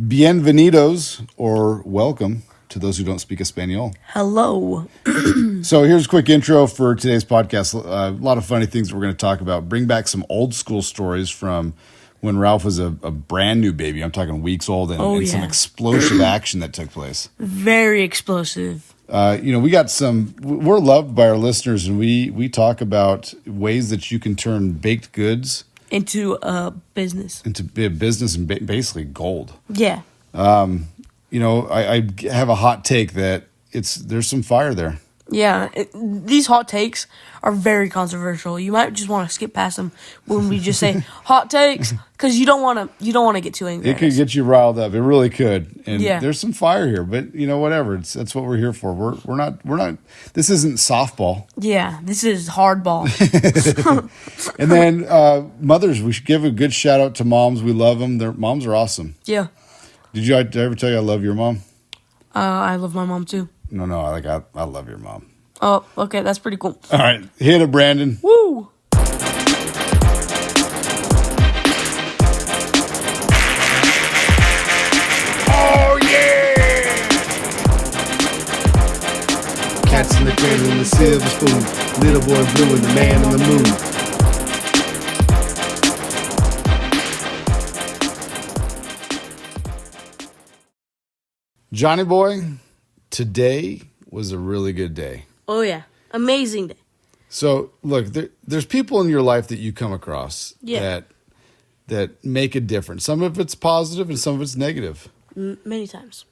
Bienvenidos, or welcome to those who don't speak Espanol. Hello. So here's a quick intro for today's podcast. A lot of funny things we're going to talk about. Bring back some old school stories from when Ralph was a brand new baby. I'm talking weeks old, and some explosive action that took place. Very explosive. We got some. We're loved by our listeners, and we talk about ways that you can turn baked goods into a business. Into a business and basically gold. Yeah. I have a hot take that there's some fire there. Yeah. These hot takes are very controversial. You might just want to skip past them when we just say hot takes, because you don't want to get too angry. It could get you riled up. It really could. And yeah. There's some fire here, but whatever. That's what we're here for. We're not. This isn't softball. Yeah, this is hardball. And then mothers, we should give a good shout out to moms. We love them. Their moms are awesome. Yeah. Did I ever tell you I love your mom? I love my mom too. No, I love your mom. Oh, okay, that's pretty cool. All right, hit it, Brandon. Woo! Oh yeah! Cats in the cradle and the silver spoon, little boy blue and the man on the moon. Johnny boy, today was a really good day. Oh yeah, amazing day. So look, there's people in your life that you come across that make a difference. Some of it's positive and some of it's negative. Many times.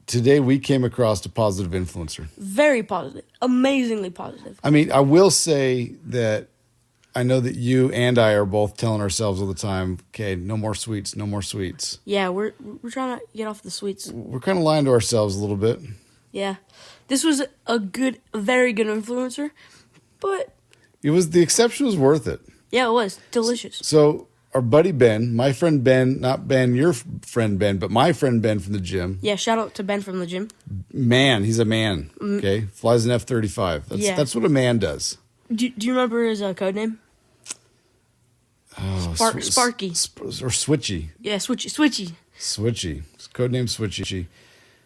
Today we came across a positive influencer. Very positive, amazingly positive. I mean, I will say that I know that you and I are both telling ourselves all the time, okay, no more sweets, no more sweets. Yeah, we're trying to get off the sweets. We're kind of lying to ourselves a little bit. Yeah. This was a very good influencer, but The exception was worth it. Yeah, it was delicious. So our buddy Ben, my friend Ben, not Ben, your friend Ben, but my friend Ben from the gym. Yeah, shout out to Ben from the gym. Man, he's a man. Okay, flies an F-35. That's what a man does. Do you remember his code name? Oh, Sparky. Or Switchy. Yeah, Switchy. Switchy. His code name Switchy.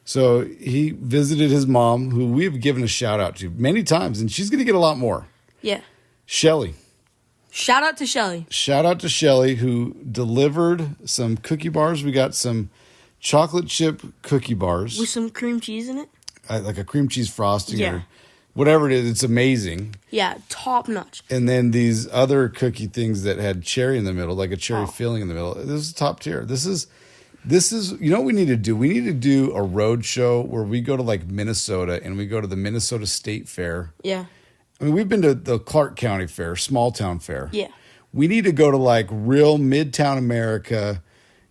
So he visited his mom, who we've given a shout out to many times, and she's going to get a lot more. Yeah. Shelly. Shout out to Shelly. Shout out to Shelly, who delivered some cookie bars. We got some chocolate chip cookie bars. With some cream cheese in it? Like a cream cheese frosting Yeah. or whatever it is. It's amazing. Yeah, top notch. And then these other cookie things that had cherry in the middle, like a cherry filling in the middle. This is top tier. This is, what we need to do? We need to do a road show where we go to like Minnesota and we go to the Minnesota State Fair. Yeah. I mean, we've been to the Clark County Fair, small town fair. Yeah. We need to go to like real midtown America,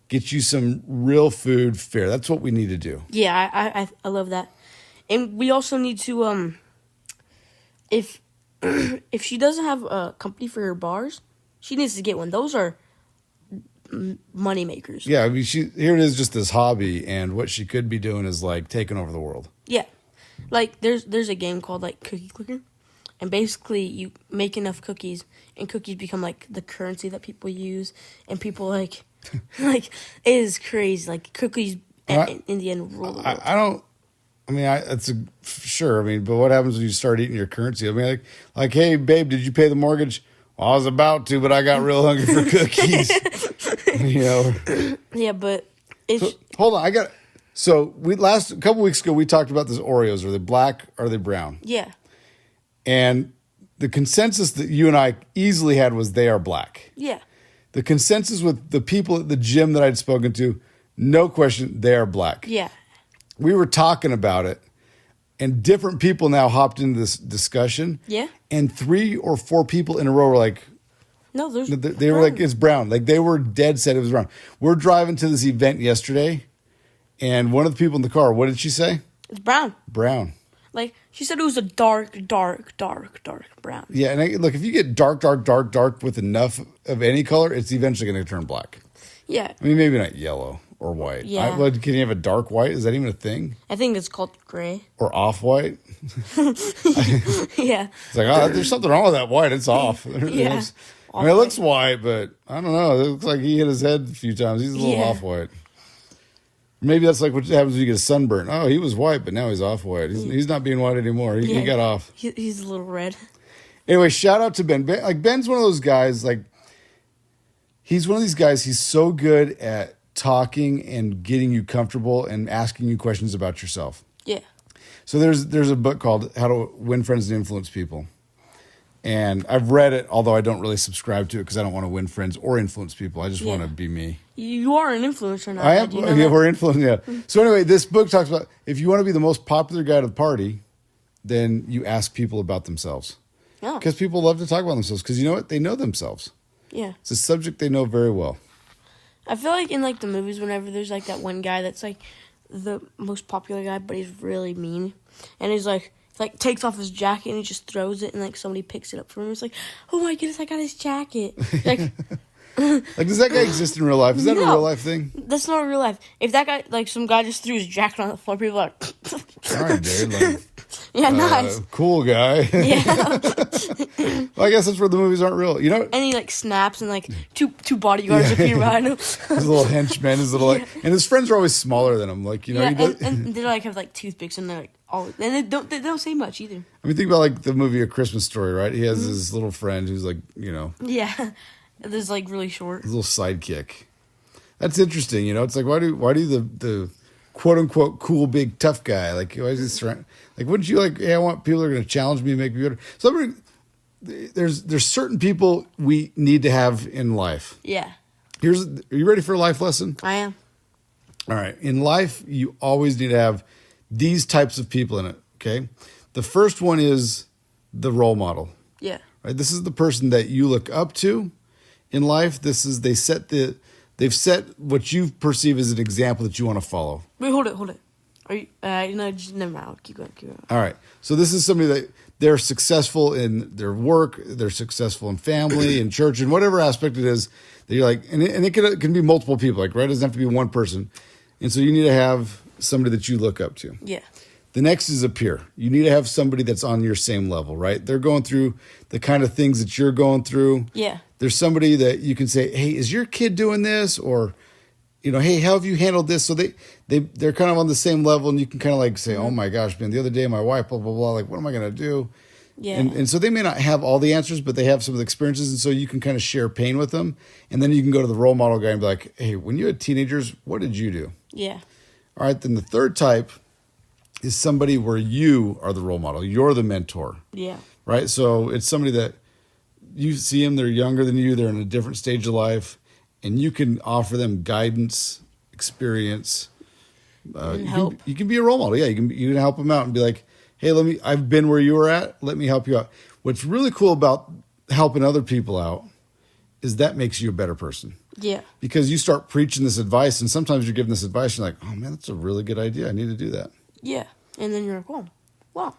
get you some real food fair. That's what we need to do. Yeah, I love that. And we also need to, if she doesn't have a company for her bars, she needs to get one. Those are money makers. Yeah, I mean, here it is, just this hobby, and what she could be doing is like taking over the world. Yeah, like there's a game called like Cookie Clicker, and basically you make enough cookies, and cookies become like the currency that people use, and people like it is crazy. Like cookies in the end rule the world. Sure. I mean, but what happens when you start eating your currency? I mean, like, hey, babe, did you pay the mortgage? Well, I was about to, but I got real hungry for cookies. Yeah, but hold on, a couple weeks ago we talked about this Oreos. Are they black? Are they brown? Yeah. And the consensus that you and I easily had was they are black. Yeah. The consensus with the people at the gym that I'd spoken to, no question, they are black. Yeah. We were talking about it, and different people now hopped into this discussion. Yeah. And 3 or 4 people in a row were like, no, they were like, it's brown. Like they were dead set it was brown. We're driving to this event yesterday, and one of the people in the car, what did she say? It's brown. Brown. Like, she said it was a dark brown. Yeah, and look, if you get dark with enough of any color, it's eventually going to turn black. Yeah. I mean, maybe not yellow or white. Yeah. Can you have a dark white? Is that even a thing? I think it's called gray. Or off-white? Yeah. It's like, there's something wrong with that white. It's off. Yeah. It looks white, but I don't know. It looks like he hit his head a few times. He's a little off-white. Maybe that's like what happens when you get a sunburn. Oh, he was white, but now he's off-white. He's not being white anymore. He got off. He's a little red. Anyway, shout out to Ben. Ben's one of those guys, like, he's one of these guys, he's so good at talking and getting you comfortable and asking you questions about yourself. Yeah. So there's a book called How to Win Friends and Influence People. And I've read it, although I don't really subscribe to it because I don't want to win friends or influence people. I just want to be me. You are an influencer now. I am. We're influenced. Yeah. So anyway, this book talks about if you want to be the most popular guy at the party, then you ask people about themselves. Yeah. Because people love to talk about themselves because you know what? They know themselves. Yeah. It's a subject they know very well. I feel like in like the movies, whenever there's like that one guy that's like the most popular guy, but he's really mean, and he's like takes off his jacket and he just throws it, and like somebody picks it up for him. It's like, oh my goodness, I got his jacket. Like, like, does that guy exist in real life? Is that a real life thing? That's not real life. If that guy, like, some guy just threw his jacket on the floor, people are like, all right, dude. Like, yeah, nice. Cool guy. Yeah. Well, I guess that's where the movies aren't real. You know? And he, like, snaps and, like, two bodyguards appear behind him. His little henchmen, and his friends are always smaller than him. Like, you know, and they, like, have, like, toothpicks, and they're, like, always, and they don't say much either. I mean, think about, like, the movie A Christmas Story, right? He has his little friend who's, like, you know. Yeah. This like really short. His little sidekick. That's interesting, you know? It's like, why do the quote-unquote cool, big, tough guy, like, why is he like, wouldn't you like, hey, I want people that are going to challenge me and make me better. So there's certain people we need to have in life. Yeah. Are you ready for a life lesson? I am. All right. In life, you always need to have these types of people in it, okay? The first one is the role model. Yeah. Right? This is the person that you look up to in life. They've set what you perceive as an example that you want to follow. Wait, hold it. Are you? Just never mind. Keep going. All right. So this is somebody that they're successful in their work, they're successful in family, in church, in whatever aspect it is that you're like, and it can be multiple people. Like, right? It doesn't have to be one person, and so you need to have somebody that you look up to. Yeah. The next is a peer. You need to have somebody that's on your same level, right? They're going through the kind of things that you're going through. Yeah. There's somebody that you can say, hey, is your kid doing this? Or, you know, hey, how have you handled this? So they're kind of on the same level, and you can kind of like say, oh my gosh, man, the other day my wife, blah, blah, blah, like, what am I going to do? Yeah. And so they may not have all the answers, but they have some of the experiences, and so you can kind of share pain with them. And then you can go to the role model guy and be like, hey, when you had teenagers, what did you do? Yeah. All right, then the third type is somebody where you are the role model. You're the mentor. Yeah. Right? So it's somebody that you see them, they're younger than you, they're in a different stage of life, and you can offer them guidance, experience. Help. You can be a role model. Yeah, you can help them out and be like, hey, I've been where you were at. Let me help you out. What's really cool about helping other people out is that makes you a better person. Yeah. Because you start preaching this advice, and sometimes you're giving this advice, you're like, oh man, that's a really good idea. I need to do that. Yeah. And then you're like, oh, wow.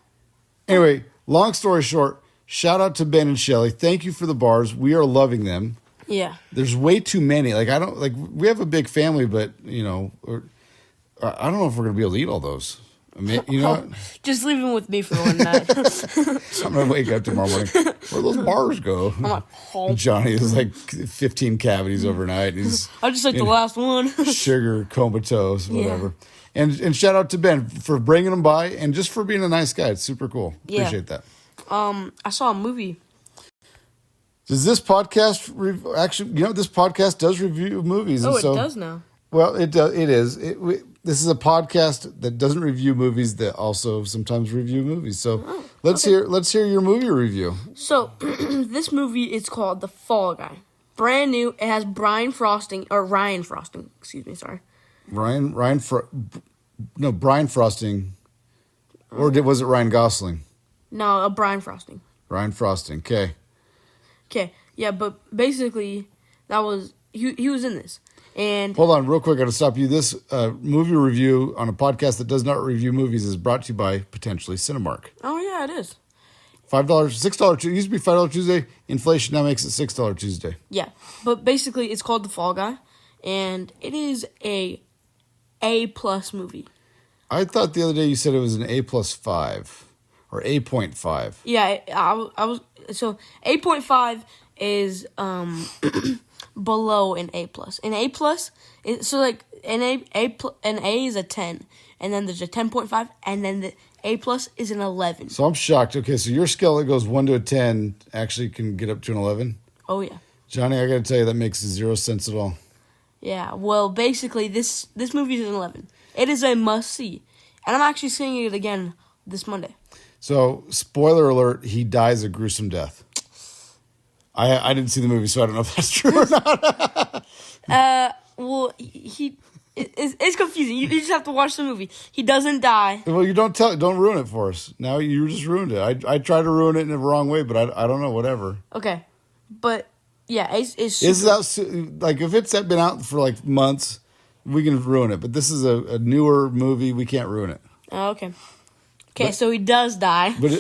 Anyway, long story short, shout out to Ben and Shelly. Thank you for the bars. We are loving them. Yeah. There's way too many. Like, we have a big family, but, you know, I don't know if we're going to be able to eat all those. I mean, you know what? Just leave them with me for one night. I'm going to wake up tomorrow morning. Where'd those bars go? I'm like, oh. Johnny has like 15 cavities overnight. He's I just like the last one. sugar, comatose, whatever. Yeah. And shout out to Ben for bringing them by and just for being a nice guy. It's super cool. Yeah. Appreciate that. I saw a movie. Does this podcast actually? You know, this podcast does review movies. Oh, and so, it does now. Well, it does. It is. This is a podcast that doesn't review movies that also sometimes review movies. So let's hear your movie review. So this movie is called The Fall Guy. Brand new. It has Ryan Frosting. Excuse me. Sorry. Brian Frosting, or was it Ryan Gosling? No, Brian Frosting. Ryan Frosting. Okay. Yeah, but basically that was he was in this. And hold on, real quick, I got to stop you. This movie review on a podcast that does not review movies is brought to you by potentially Cinemark. Oh yeah, it is. $6. It used to be $5 Tuesday. Inflation now makes it $6 Tuesday. Yeah, but basically it's called The Fall Guy, and it is A+ movie. I thought the other day you said it was an A+5 or 8.5. Yeah, I was so 8.5 is below an A+. An A+, so like an A is a 10, and then there's a 10.5, and then the A+ is an 11. So I'm shocked. Okay, so your scale that goes 1 to a 10 actually can get up to an 11? Oh, yeah. Johnny, I got to tell you, that makes zero sense at all. Yeah, well, basically, this movie is an 11. It is a must-see. And I'm actually seeing it again this Monday. So, spoiler alert, he dies a gruesome death. I didn't see the movie, so I don't know if that's true or not. Well, it's confusing. You just have to watch the movie. He doesn't die. Well, you don't ruin it for us. Now you just ruined it. I tried to ruin it in the wrong way, but I don't know, whatever. Okay, but yeah, it's Is that like if it's been out for like months, we can ruin it. But this is a newer movie, we can't ruin it. Oh, okay. Okay, so he does die. But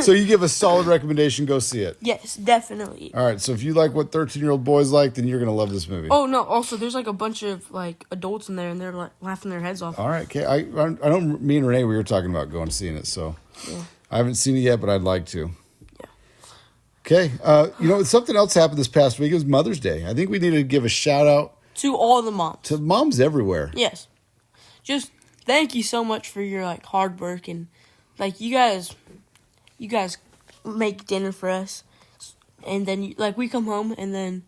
so you give a solid recommendation, go see it. Yes, definitely. All right, so if you like what 13-year-old boys like, then you're going to love this movie. Oh, no, also, there's like a bunch of like adults in there, and they're like laughing their heads off. All right, okay. I don't, me and Renee, we were talking about going and seeing it, so Yeah. I haven't seen it yet, but I'd like to. Yeah. Okay, something else happened this past week. It was Mother's Day. I think we need to give a shout out To all the moms. to moms everywhere. Yes. Just thank you so much for your like hard work, and like you guys make dinner for us, and then we come home, and then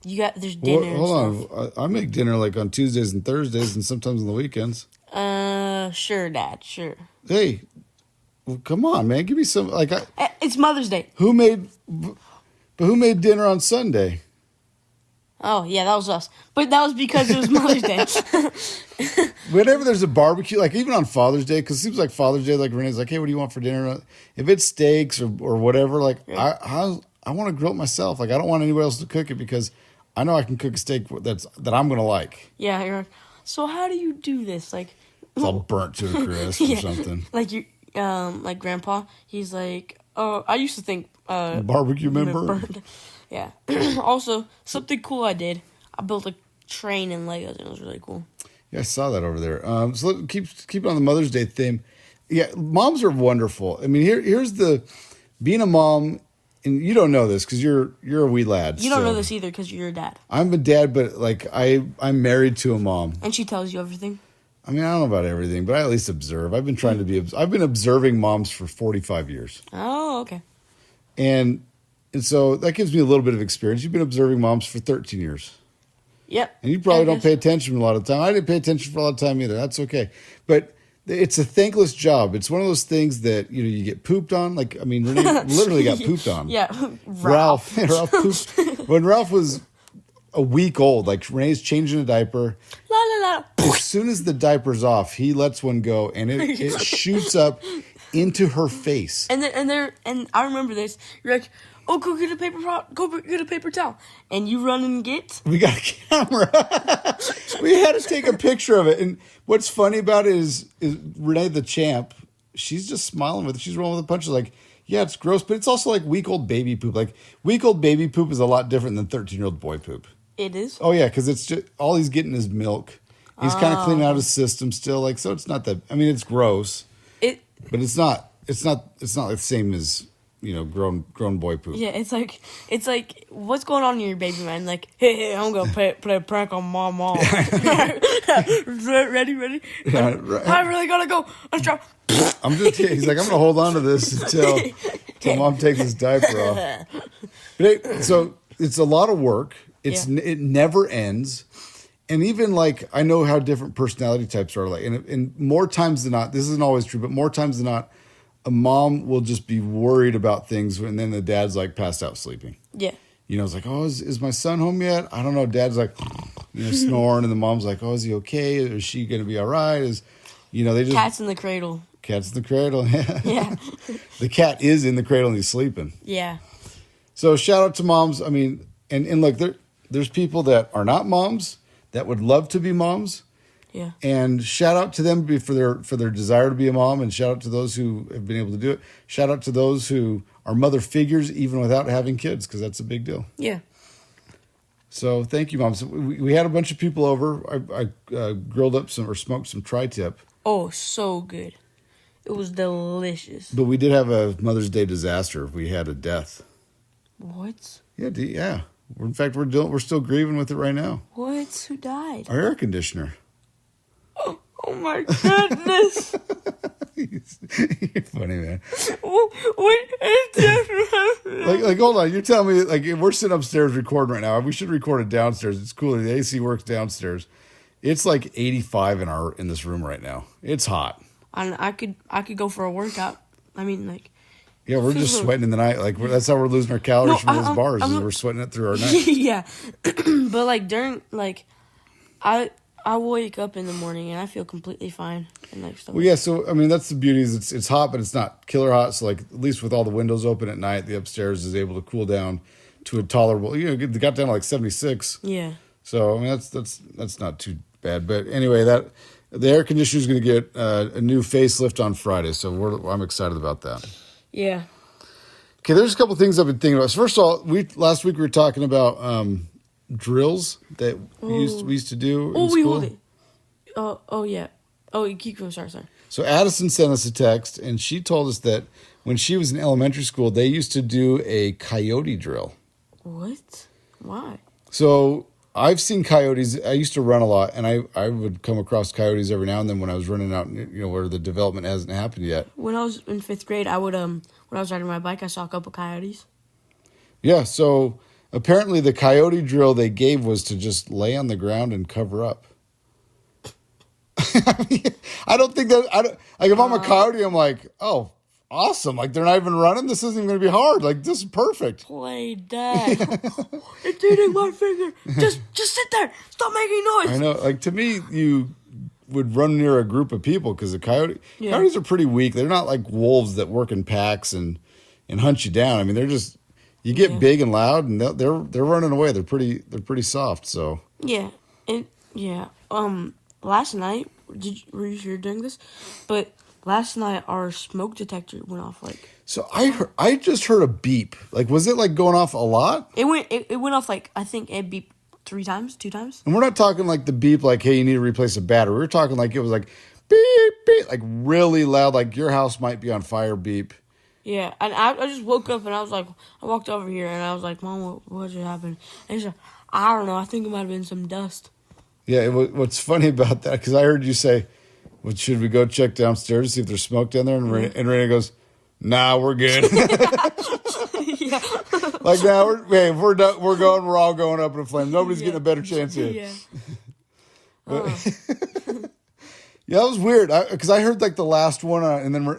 there's dinner. Well, hold on, I make dinner like on Tuesdays and Thursdays, and sometimes on the weekends. Sure, Dad. Sure. Hey, well, come on, man, give me some It's Mother's Day. Who made dinner on Sunday? Oh yeah, that was us. But that was because it was Mother's Day. Whenever there's a barbecue, like even on Father's Day, because it seems like Father's Day, like Renee's like, hey, what do you want for dinner? If it's steaks or whatever, like right. I want to grill it myself. Like I don't want anybody else to cook it because I know I can cook a steak that I'm gonna like. Yeah, you're like, so how do you do this? Like it's all burnt to a crisp or something. Like you, like Grandpa, he's like, oh, I used to think barbecue member. Yeah. Also, something cool I did. I built a train in Legos, and it was really cool. Yeah, I saw that over there. So let's keep on the Mother's Day theme. Yeah, moms are wonderful. I mean, here's being a mom, and you don't know this because you're a wee lad. You don't know this either because you're a dad. I'm a dad, but like I'm married to a mom, and she tells you everything. I mean, I don't know about everything, but I at least observe. I've been observing moms for 45 years. Oh, okay. And so that gives me a little bit of experience. You've been observing moms for 13 years. Yep. And you probably don't pay attention a lot of the time. I didn't pay attention for a lot of time either. That's okay. But it's a thankless job. It's one of those things that, you get pooped on. Like, I mean, Renee literally got pooped on. Yeah. Ralph pooped. When Ralph was a week old, like Renee's changing a diaper. La la la. As soon as the diaper's off, he lets one go and it shoots up into her face. And I remember this. You're like, oh, go get a paper towel. And you run and get. We got a camera. We had to take a picture of it. And what's funny about it is Renee the champ, she's just smiling with it. She's rolling with the punches like, yeah, it's gross, but it's also like week-old baby poop. Like, week-old baby poop is a lot different than 13-year-old boy poop. It is? Oh, yeah, because it's just, all he's getting is milk. He's kind of cleaning out his system still. Like, so it's not that, I mean, it's gross. But it's not the same as, grown boy poop. Yeah, it's like, what's going on in your baby, man? Like, hey, I'm going to play a prank on mom. Ready? Yeah, right. I really got to go. Let's drop. He's like, I'm going to hold on to this until mom takes his diaper off. But so it's a lot of work. It never ends. And even like, I know how different personality types are like, and more times than not, this isn't always true, but more times than not, a mom will just be worried about things, and then the dad's like passed out sleeping. Yeah. It's like, oh, is my son home yet? I don't know. Dad's like, snoring, and the mom's like, oh, is he okay? Is she going to be all right? They just Cat's in the cradle. Cat's in the cradle. Yeah. The cat is in the cradle and he's sleeping. Yeah. So shout out to moms. I mean, and look, there's people that are not moms that would love to be moms. Yeah. And shout out to them for their desire to be a mom, and shout out to those who have been able to do it. Shout out to those who are mother figures even without having kids, because that's a big deal. Yeah. So thank you, moms. We had a bunch of people over. I grilled up smoked some tri-tip. Oh, so good. It was delicious. But we did have a Mother's Day disaster. We had a death. What? Yeah. In fact, we're still grieving with it right now. What? Who died? Our air conditioner. Oh my goodness. You're funny, man. Wait, Like, hold on. You're telling me, like, if we're sitting upstairs recording right now, we should record it downstairs. It's cooler. The AC works downstairs. It's like 85 in this room right now. It's hot. I could go for a workout. I mean, like. Yeah, we're just sweating in the night. Like, that's how we're losing our calories from those bars. We're sweating it through our night. Yeah. But, like, during, like, I wake up in the morning and I feel completely fine. And, like, stuff. Well, yeah, so, I mean, that's the beauty is it's hot, but it's not killer hot. So, like, at least with all the windows open at night, the upstairs is able to cool down to a tolerable, it got down to like 76. Yeah. So, I mean, that's not too bad. But anyway, the air conditioner is going to get a new facelift on Friday. So, I'm excited about that. Yeah. Okay, there's a couple things I've been thinking about. So first of all, last week we were talking about drills that we used to do in school. Hold it. Oh, yeah. Oh, you keep going. Sorry. So Addison sent us a text, and she told us that when she was in elementary school, they used to do a coyote drill. What? Why? So I've seen coyotes. I used to run a lot, and I would come across coyotes every now and then when I was running out, where the development hasn't happened yet. When I was in 5th grade, I would when I was riding my bike, I saw a couple coyotes. Yeah, so apparently the coyote drill they gave was to just lay on the ground and cover up. I don't think that like if I'm a coyote, I'm like, oh, awesome! Like they're not even running. This isn't even going to be hard. Like this is perfect. Play dead. It's eating my finger. Just sit there. Stop making noise. I know. Like to me, you would run near a group of people because coyotes are pretty weak. They're not like wolves that work in packs and hunt you down. I mean, they're just you get big and loud, and they're running away. They're pretty soft. So yeah, last night were you here doing this? But last night our smoke detector went off like. So I just heard a beep. Like was it like going off a lot? It went off like I think it beeped 2 times. And we're not talking like the beep like, hey, you need to replace a battery. We're talking like it was like beep beep, like really loud, like your house might be on fire beep. Yeah, and I just woke up and I was like, I walked over here and I was like, Mom, what just happened? And she said, I don't know. I think it might have been some dust. Yeah, what's funny about that, because I heard you say, well, should we go check downstairs to see if there's smoke down there? And Raina goes, nah, we're good. Yeah. Like, now, we're done, we're all going up in a flame. Nobody's getting a better chance here. Yeah. Yeah, that was weird, because I heard, like, the last one, and then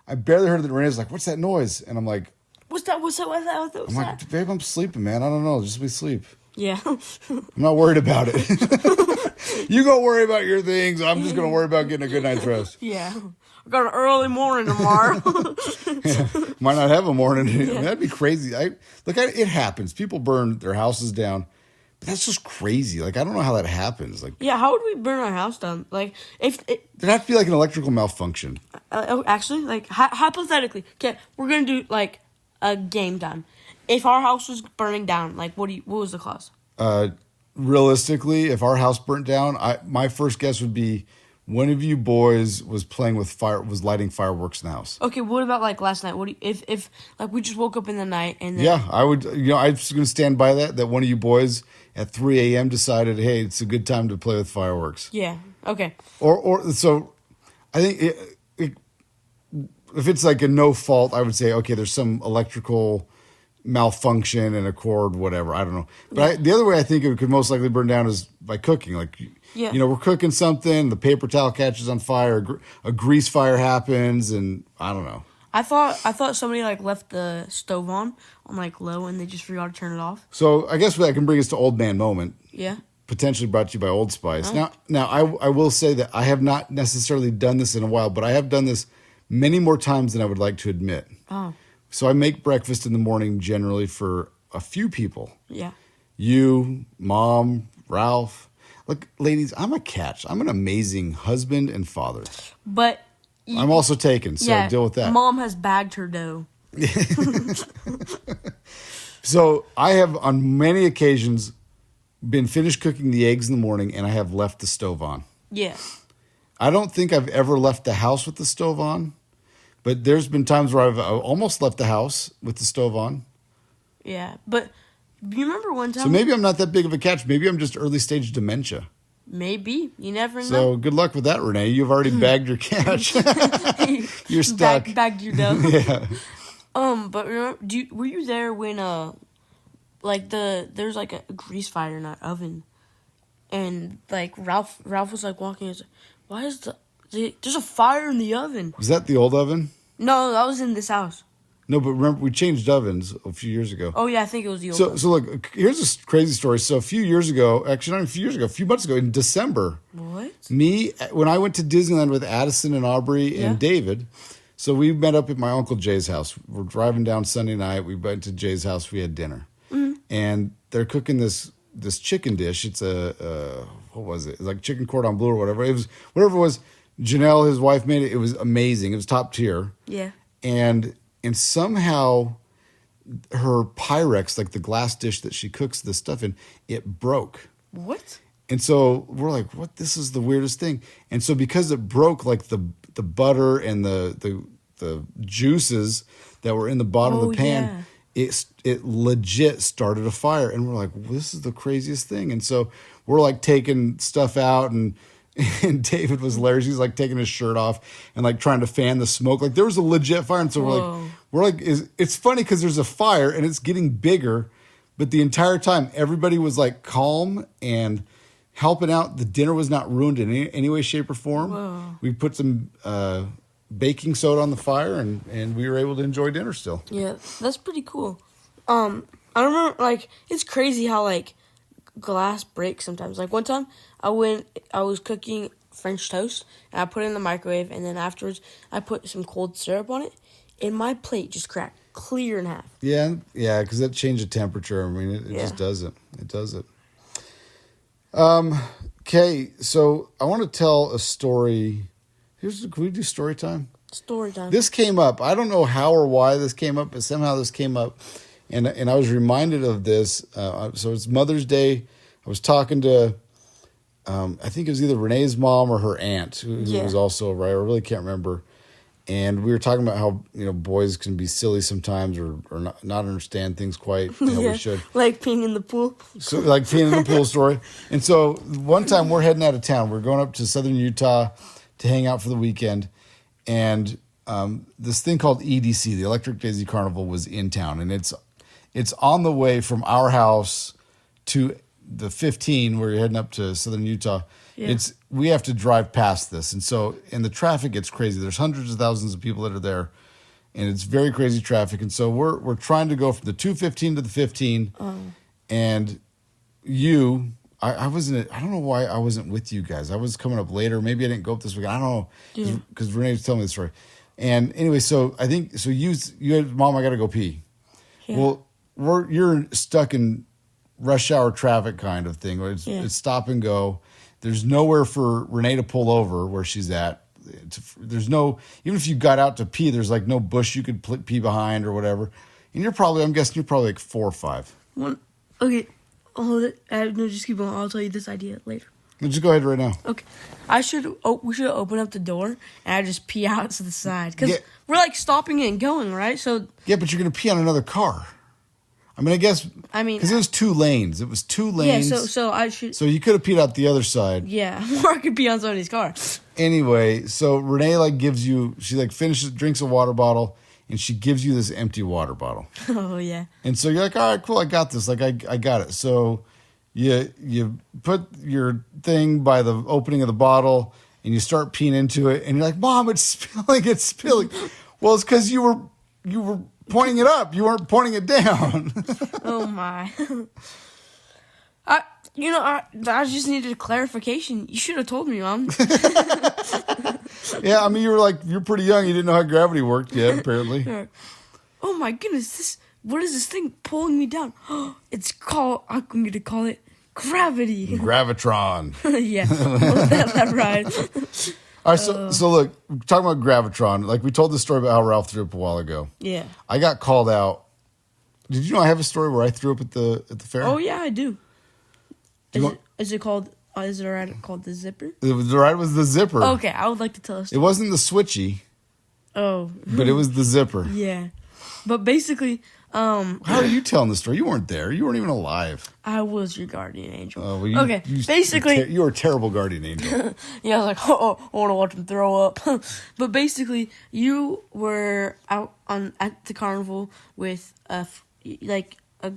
I barely heard that Raina's like, what's that noise? And I'm like, What's that? I'm like, babe, I'm sleeping, man. I don't know. Just be sleep. Yeah. I'm not worried about it. You go worry about your things. I'm just going to worry about getting a good night's rest. Yeah. I got an early morning tomorrow. Yeah. Might not have a morning. Yeah. I mean, that'd be crazy. It happens. People burn their houses down. But that's just crazy. Like, I don't know how that happens. Like, yeah, how would we burn our house down? Like, there'd have to be like an electrical malfunction. Actually, like, hypothetically, okay, we're going to do, like, a game time. If our house was burning down, like, what was the cause? Realistically, if our house burnt down, my first guess would be one of you boys was lighting fireworks in the house. Okay, what about like last night? If like we just woke up in the night and then... Yeah, I would. I was going to stand by that one of you boys at 3 a.m. decided, hey, it's a good time to play with fireworks. Yeah. Okay. Or so, I think if it's like a no fault, I would say okay, there's some electrical malfunction and a cord, whatever. I don't know. But the other way I think it could most likely burn down is by cooking. Like, we're cooking something, the paper towel catches on fire, a grease fire happens, and I don't know. I thought somebody like left the stove on like low and they just forgot to turn it off. So I guess that can bring us to Old Man Moment. Yeah. Potentially brought to you by Old Spice. Oh. Now I will say that I have not necessarily done this in a while, but I have done this many more times than I would like to admit. Oh. So I make breakfast in the morning generally for a few people. Yeah. You, Mom, Ralph. Look, ladies, I'm a catch. I'm an amazing husband and father. But I'm also taken, so deal with that. Mom has bagged her dough. So I have on many occasions been finished cooking the eggs in the morning and I have left the stove on. Yeah. I don't think I've ever left the house with the stove on. But there's been times where I've almost left the house with the stove on. Yeah, but You remember one time? So maybe I'm not that big of a catch. Maybe I'm just early stage dementia. Maybe. You never know. So good luck with that, Renee. You've already bagged your catch. You're stuck. Bagged your dough. Yeah. But remember, were you there when there's like a grease fire in that oven, and like Ralph was like walking. He's like, why is there's a fire in the oven? Was that the old oven? No, that was in this house. No, but remember we changed ovens a few years ago. Oh yeah, I think it was the old one. So look, here's a crazy story. So a few years ago, actually not a few years ago, a few months ago in December. What? When I went to Disneyland with Addison and Aubrey and David, so we met up at my Uncle Jay's house. We're driving down Sunday night. We went to Jay's house. We had dinner. Mm-hmm. And they're cooking this chicken dish. It's what was it? It's like chicken cordon bleu or whatever. It was whatever it was. Janelle, his wife, made it. It was amazing. It was top tier. Yeah. And somehow her Pyrex, like the glass dish that she cooks this stuff in, it broke. What? And so we're like, what? This is the weirdest thing. And so because it broke, like the butter and the juices that were in the bottom of the pan, it legit started a fire. And we're like, well, this is the craziest thing. And so we're like taking stuff out, and David was hilarious. He's like taking his shirt off and like trying to fan the smoke. Like there was a legit fire. And so we're like, it's funny because there's a fire and it's getting bigger, but the entire time everybody was like calm and helping out. The dinner was not ruined in any way, shape, or form. Whoa. We put some baking soda on the fire, and we were able to enjoy dinner still. Yeah, that's pretty cool. I remember, like, it's crazy how, like, glass breaks sometimes. Like, one time, I was cooking French toast, and I put it in the microwave, and then afterwards, I put some cold syrup on it, and my plate just cracked clear in half. Yeah, because that change of temperature, I mean, it just does it. It does it. Okay, so I want to tell a story. Can we do story time? Story time. This came up. I don't know how or why this came up, but somehow this came up. And I was reminded of this. So it's Mother's Day. I was talking to, I think it was either Renee's mom or her aunt, who was also a writer. I really can't remember. And we were talking about how, boys can be silly sometimes or not understand things quite how we should. Like peeing in the pool. So like peeing in the pool story. And so one time we're heading out of town. We're going up to southern Utah to hang out for the weekend. And this thing called EDC, the Electric Daisy Carnival, was in town. And it's on the way from our house to the 15 where you're heading up to southern Utah. Yeah. We have to drive past this. And the traffic gets crazy. There's hundreds of thousands of people that are there, and it's very crazy traffic. And so we're trying to go from the 215 to the 15. And I wasn't, I don't know why I wasn't with you guys. I was coming up later. Maybe I didn't go up this weekend. I don't know. Because Renee was telling me the story. And anyway, so I think, you had, Mom, I got to go pee. Yeah. Well, you're stuck in rush hour traffic kind of thing. It's stop and go. There's nowhere for Renee to pull over where she's at. There's no, even if you got out to pee, there's like no bush you could pee behind or whatever. And I'm guessing you're probably like 4 or 5. Okay, hold it. No, just keep going. I'll tell you this idea later. Just go ahead right now. Okay. We should open up the door and I just pee out to the side. Because we're like stopping it and going, right? So. Yeah, but you're going to pee on another car. I mean, because it was 2 lanes. It was 2 lanes. Yeah, so I should. So you could have peed out the other side. Yeah, or I could pee on somebody's car. Anyway, so Renee gives you, she finishes, drinks a water bottle, and she gives you this empty water bottle. Oh yeah. And so you're like, all right, cool, I got this. I got it. So you put your thing by the opening of the bottle, and you start peeing into it, and you're like, Mom, it's spilling. Well, it's because you were pointing it up. You weren't pointing it down. Oh my. I just needed a clarification. You should have told me, Mom. Yeah, I mean, you're pretty young. You didn't know how gravity worked yet, apparently. Oh my goodness, what is this thing pulling me down? I'm going to call it gravity. Gravitron. Yeah, that right. All right, so look, talking about Gravitron, we told the story about how Ralph threw up a while ago. Yeah. I got called out. Did you know I have a story where I threw up at the fair? Oh yeah, I do. Is it called the zipper? The ride was the zipper. Okay, I would like to tell a story. It wasn't the switchy. Oh. But it was the zipper. Yeah. But basically, How are you telling the story? You weren't there. You weren't even alive. I was your guardian angel. Oh, well, Okay, basically, you were a terrible guardian angel. yeah, I was like, oh, I want to watch him throw up. But basically, you were out at the carnival with a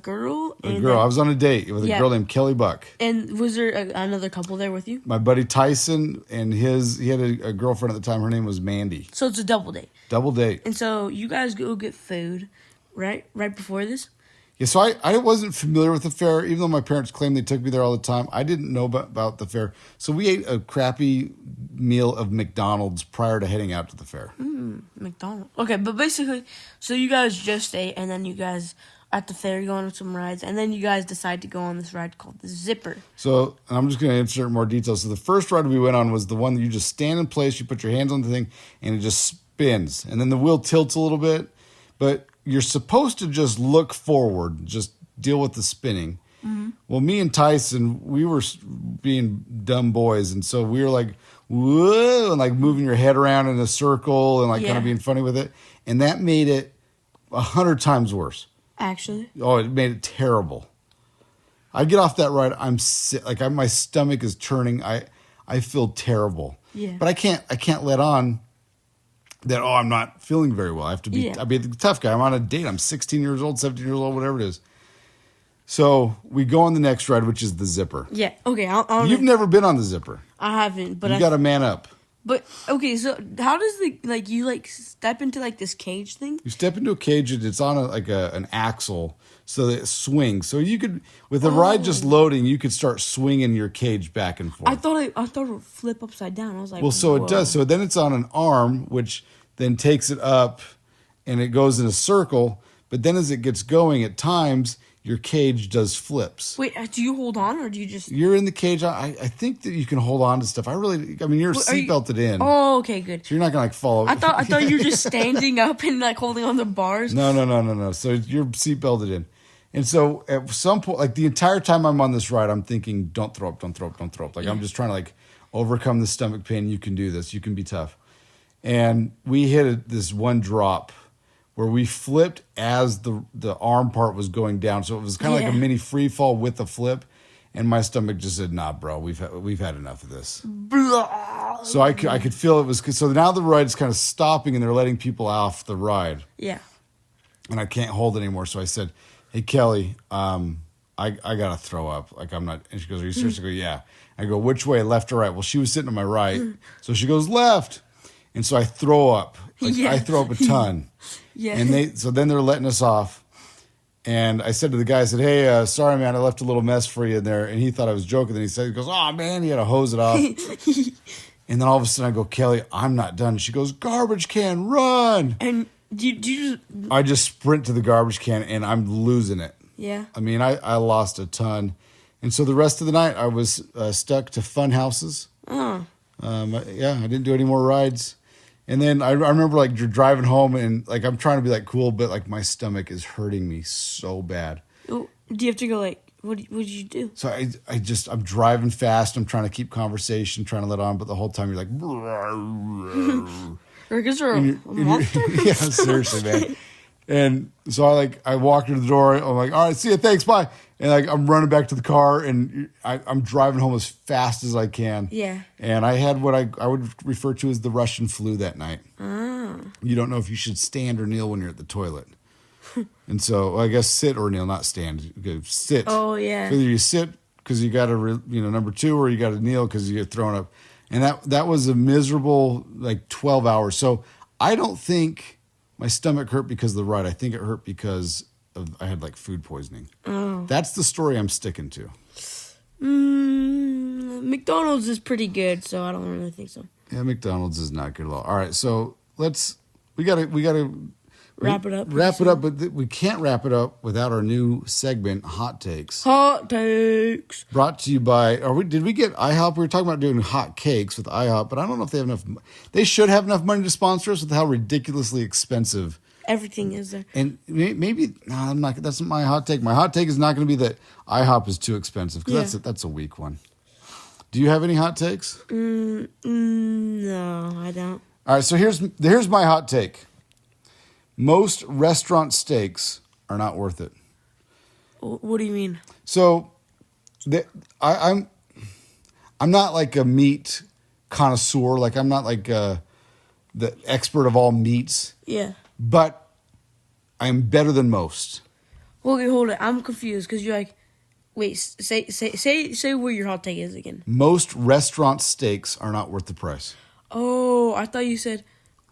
girl. A girl. I was on a date with a girl named Kelly Buck. And was there another couple there with you? My buddy Tyson and he had a girlfriend at the time. Her name was Mandy. So it's a double date. Double date. And so you guys go get food, right? Right before this? Yeah, so I wasn't familiar with the fair, even though my parents claimed they took me there all the time. I didn't know about the fair. So we ate a crappy meal of McDonald's prior to heading out to the fair. McDonald's. Okay, but basically, so you guys just ate, and then you guys at the fair go on some rides, and then you guys decide to go on this ride called the Zipper. So I'm just going to insert more details. So the first ride we went on was the one that you just stand in place, you put your hands on the thing, and it just spins. And then the wheel tilts a little bit, but you're supposed to just look forward, just deal with the spinning. Mm-hmm. Well, me and Tyson, we were being dumb boys, and so we were like, whoa, and like moving your head around in a circle and like kind of being funny with it. And that made it 100 times worse. Actually? Oh, it made it terrible. I get off that ride, I'm sick. Like my stomach is turning. I feel terrible. Yeah. But I can't let on that, I'm not feeling very well. I have to be, I'll be the tough guy. I'm on a date. I'm 16 years old, 17 years old, whatever it is. So we go on the next ride, which is the Zipper. Yeah. Okay. You've never been on the Zipper. I haven't, but you got to man up. But okay, so how does you step into this cage thing? You step into a cage and it's on an axle so that it swings. So you could, with the ride just loading, you could start swinging your cage back and forth. I thought it would flip upside down. I was like, well, so whoa. it does. So then it's on an arm, which then takes it up and it goes in a circle. But then as it gets going, at times your cage does flips. Wait, do you hold on or do you just... You're in the cage. I think that you can hold on to stuff. You're seatbelted in. Oh, okay, good. So you're not going to fall over. I thought you were just standing up and holding on the bars. No. So you're seatbelted in. And so at some point, the entire time I'm on this ride, I'm thinking, don't throw up. I'm just trying to overcome the stomach pain. You can do this. You can be tough. And we hit this one drop where we flipped as the arm part was going down. So it was kind of like a mini free fall with a flip. And my stomach just said, nah, bro, we've had enough of this. Blah. So I could feel it was, so now the ride's kind of stopping and they're letting people off the ride. Yeah. And I can't hold it anymore. So I said, hey, Kelly, I got to throw up. I'm not, and she goes, are you serious? I go, yeah. I go, which way, left or right? Well, she was sitting to my right. So she goes, left. And so I throw up. I throw up a ton. Yeah. And so then they're letting us off. And I said to the guy, I said, hey, sorry, man, I left a little mess for you in there. And he thought I was joking. Then he goes, oh, man, he had to hose it off. And then all of a sudden I go, Kelly, I'm not done. She goes, garbage can, run. And I just sprint to the garbage can and I'm losing it. Yeah. I mean, I lost a ton. And so the rest of the night I was stuck to fun houses. Oh. I didn't do any more rides. And then I remember you're driving home and I'm trying to be cool, but my stomach is hurting me so bad. Do you have to go what did you do? So I'm driving fast. I'm trying to keep conversation, trying to let on, but the whole time you're like, Is there a monster? Yeah, seriously, man. And so I walk into the door. I'm like, all right, see you, thanks, bye. And I'm running back to the car, and I'm driving home as fast as I can. Yeah. And I had what I would refer to as the Russian flu that night. Oh. You don't know if you should stand or kneel when you're at the toilet. And so I guess sit or kneel, not stand. You sit. Oh yeah. So either you sit because you got to, number two, or you got to kneel because you get thrown up. And that was a miserable 12 hours. So I don't think my stomach hurt because of the ride. I think it hurt because I had food poisoning. Oh. That's the story I'm sticking to. McDonald's is pretty good, so I don't really think so. Yeah, McDonald's is not good at all. All right, so we gotta wrap it up. But we can't wrap it up without our new segment, Hot Takes. Hot Takes. Brought to you by, did we get IHOP? We were talking about doing hot cakes with IHOP, but I don't know if they have enough. They should have enough money to sponsor us with how ridiculously expensive everything is there. And maybe, no, I'm not. That's my hot take. My hot take is not going to be that IHOP is too expensive, because that's a weak one. Do you have any hot takes? No, I don't. All right, so here's my hot take. Most restaurant steaks are not worth it. What do you mean? So, I'm not like a meat connoisseur. Like I'm not like the expert of all meats. Yeah. But I'm better than most. Okay, hold it. I'm confused because you're like, wait, say where your hot take is again. Most restaurant steaks are not worth the price. Oh, I thought you said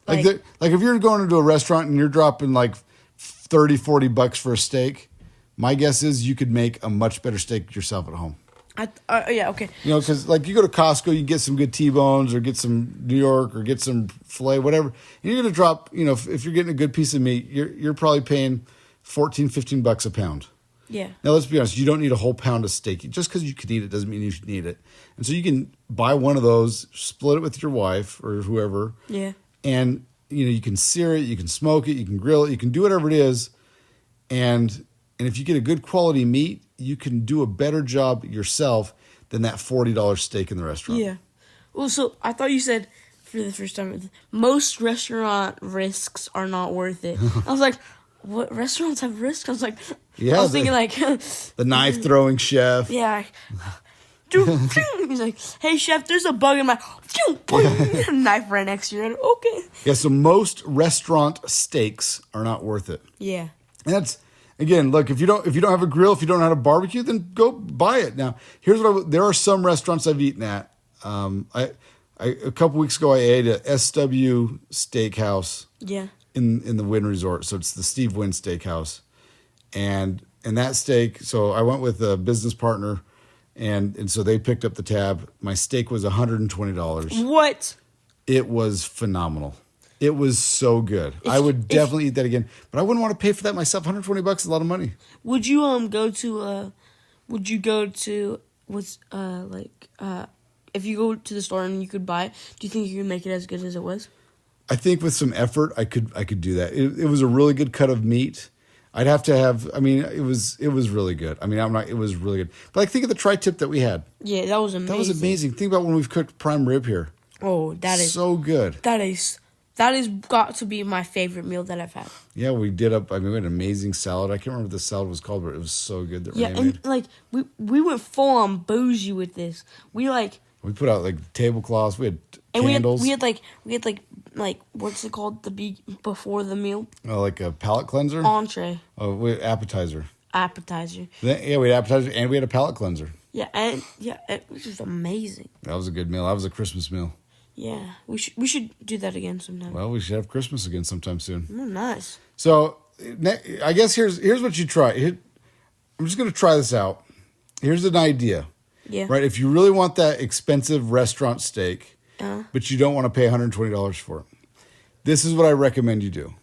Like if you're going into a restaurant and you're dropping like $30-$40 for a steak, my guess is you could make a much better steak yourself at home. Yeah, okay. You know, because like you go to Costco, you get some good T-bones or get some New York or get some filet, whatever. And you're going to drop, you know, if you're getting a good piece of meat, you're probably paying $14-$15 a pound. Yeah. Now, let's be honest. You don't need a whole pound of steak. Just because you can eat it doesn't mean you should need it. And so you can buy one of those, split it with your wife or whoever. Yeah. And, you know, you can sear it, you can smoke it, you can grill it, you can do whatever it is. And if you get a good quality meat, you can do a better job yourself than that $40 steak in the restaurant. Yeah. Well, so I thought you said for the first time, most restaurant risks are not worth it. I was like, what restaurants have risks? I was like, yeah, I was thinking like the knife throwing chef. Yeah. He's like, hey chef, there's a bug in my knife right next to you. Okay. Yeah, so most restaurant steaks are not worth it. Yeah. And that's, again, look, if you don't have a grill, if you don't know how to barbecue, then go buy it. Now, here's there are some restaurants I've eaten at. A couple weeks ago, I ate at SW Steakhouse. Yeah. In the Wynn Resort, so it's the Steve Wynn Steakhouse, and that steak. So I went with a business partner, and so they picked up the tab. My steak was $120. What? It was phenomenal. It was so good. I would definitely eat that again, but I wouldn't want to pay for that myself. $120 is a lot of money. Would you go to what's if you go to the store and you could buy it, do you think you can make it as good as it was? I think with some effort, I could do that. It was a really good cut of meat. I'd have to have. I mean, it was really good. I mean, it was really good. But like, think of the tri-tip that we had. Yeah, that was amazing. That was amazing. Think about when we've cooked prime rib here. Oh, that is so good. That is got to be my favorite meal that I've had. Yeah, we did we had an amazing salad. I can't remember what the salad was called, but it was so good that Renee made. And like we went full on bougie with this. We put out like tablecloths. We had candles. We had like what's it called? Before the meal. Oh, like a palate cleanser. Entree. Oh, appetizer. Appetizer. Yeah, we had appetizer and we had a palate cleanser. Yeah, and it was just amazing. That was a good meal. That was a Christmas meal. Yeah, we should do that again sometime. Well, we should have Christmas again sometime soon. Oh, nice. So, I guess here's what you try. I'm just going to try this out. Here's an idea. Yeah. Right? If you really want that expensive restaurant steak, but you don't want to pay $120 for it, this is what I recommend you do.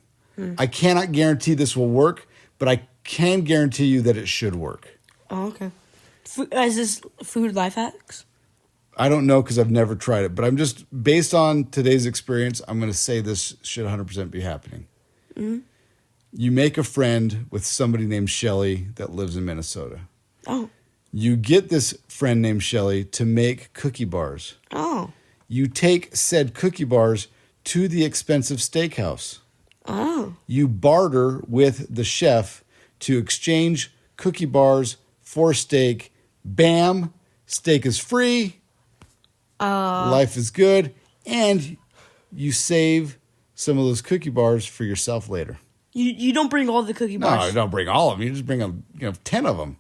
I cannot guarantee this will work, but I can guarantee you that it should work. Oh, okay. Is this food life hacks? I don't know because I've never tried it, but I'm just, based on today's experience, I'm going to say this should 100% be happening. Mm-hmm. You make a friend with somebody named Shelly that lives in Minnesota. Oh. You get this friend named Shelly to make cookie bars. Oh. You take said cookie bars to the expensive steakhouse. Oh. You barter with the chef to exchange cookie bars for steak. Bam! Steak is free. Life is good. And you save some of those cookie bars for yourself later. You don't bring all the cookie bars? No, don't bring all of them. You just bring 10 of them.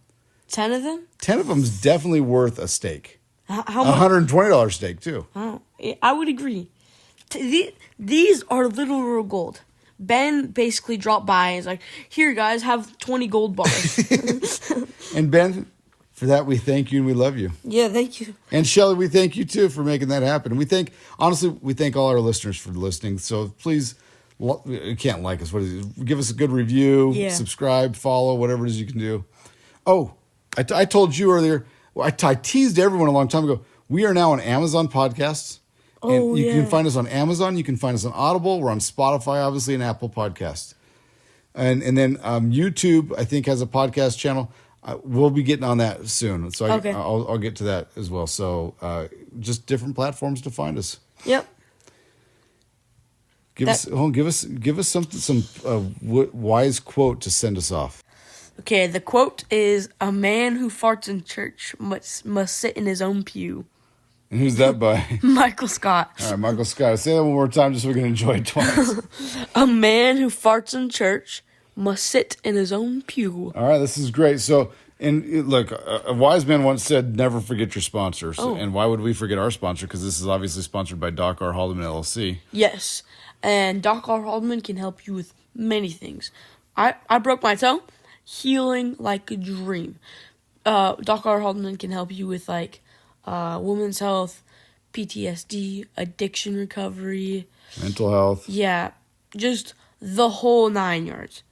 10 of them? 10 of them is definitely worth a steak. How much? $120 steak, too. Oh, I would agree. These are literal gold. Ben basically dropped by and is like, here, guys, have 20 gold bars. And Ben, for that, we thank you and we love you. Yeah, thank you. And Shelly, we thank you, too, for making that happen. And we thank all our listeners for listening. So please, you can't like us. Give us a good review, subscribe, follow, whatever it is you can do. Oh, I told you earlier, I teased everyone a long time ago, we are now on Amazon Podcasts. And you can find us on Amazon. You can find us on Audible. We're on Spotify, obviously, and Apple Podcasts. And then YouTube, I think, has a podcast channel. We'll be getting on that soon. So I'll get to that as well. So just different platforms to find us. Yep. Give us some wise quote to send us off. Okay, the quote is, "A man who farts in church must sit in his own pew." And who's that by? Michael Scott. All right, Michael Scott. Say that one more time just so we can enjoy it twice. A man who farts in church must sit in his own pew. All right, this is great. So, and look, a wise man once said, "Never forget your sponsors." Oh. And why would we forget our sponsor? Because this is obviously sponsored by Doc R. Haldeman LLC. Yes, and Doc R. Haldeman can help you with many things. I broke my toe, healing like a dream. Doc R. Haldeman can help you with like women's health, PTSD, addiction recovery, Mental health. yeah, just the whole 9 yards.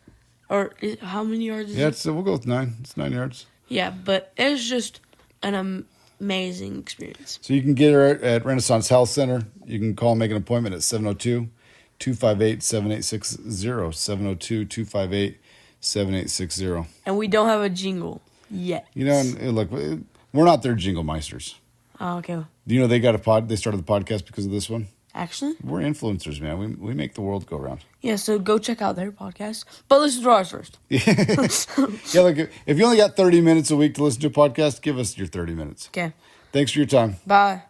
Or how many yards is it? Yeah, we'll go with 9. It's 9 yards. Yeah, but it's just an amazing experience. So you can get her at Renaissance Health Center. You can call and make an appointment at 702-258-7860, 702-258-7860. And we don't have a jingle yet. You know, and look, we're not their jingle meisters. Oh, okay. Do you know they started the podcast because of this one? Actually? We're influencers, man. We make the world go round. Yeah, so go check out their podcast. But listen to ours first. Yeah, look, if you only got 30 minutes a week to listen to a podcast, give us your 30 minutes. Okay. Thanks for your time. Bye.